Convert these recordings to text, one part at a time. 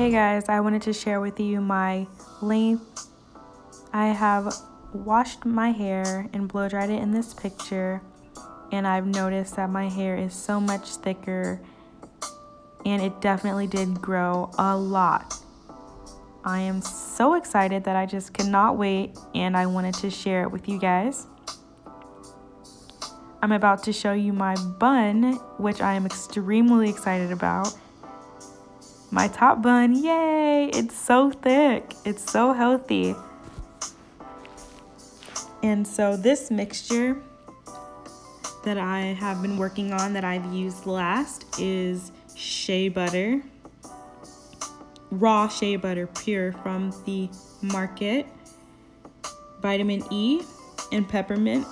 Hey guys, I wanted to share with you my length. I have washed my hair and blow dried it in this picture, and I've noticed that my hair is so much thicker, and it definitely did grow a lot. I am so excited that I just cannot wait, and I wanted to share it with you guys. I'm about to show you my bun, which I am extremely excited about. My top bun, yay! It's so thick. It's so healthy. And so this mixture that I have been working on that I've used last is shea butter. Raw shea butter, pure from the market. Vitamin E and peppermint.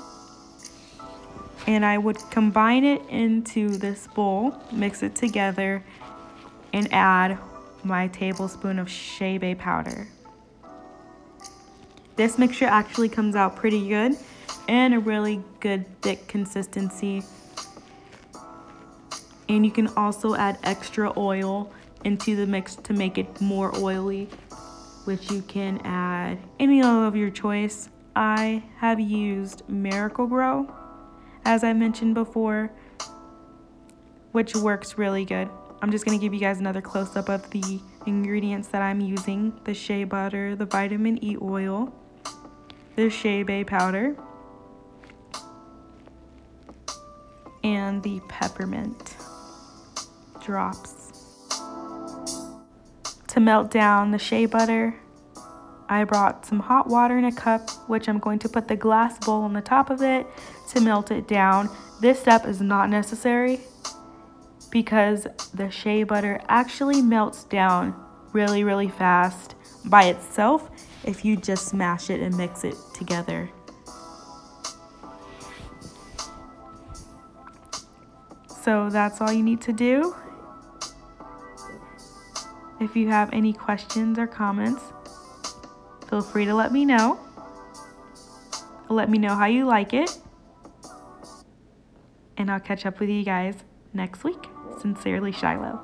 And I would combine it into this bowl, mix it together, and add my tablespoon of Shea powder. This mixture actually comes out pretty good and a really good thick consistency. And you can also add extra oil into the mix to make it more oily, which you can add any oil of your choice. I have used Miracle-Gro, as I mentioned before, which works really good. I'm just going to give you guys another close-up of the ingredients that I'm using. The shea butter, the vitamin E oil, the Shea powder, and the peppermint drops. To melt down the shea butter, I brought some hot water in a cup, which I'm going to put the glass bowl on the top of it to melt it down. This step is not necessary because the shea butter actually melts down really fast by itself if you just smash it and mix it together. So that's all you need to do. If you have any questions or comments, feel free to let me know. Let me know how you like it. And I'll catch up with you guys next week. Sincerely, Shiloh.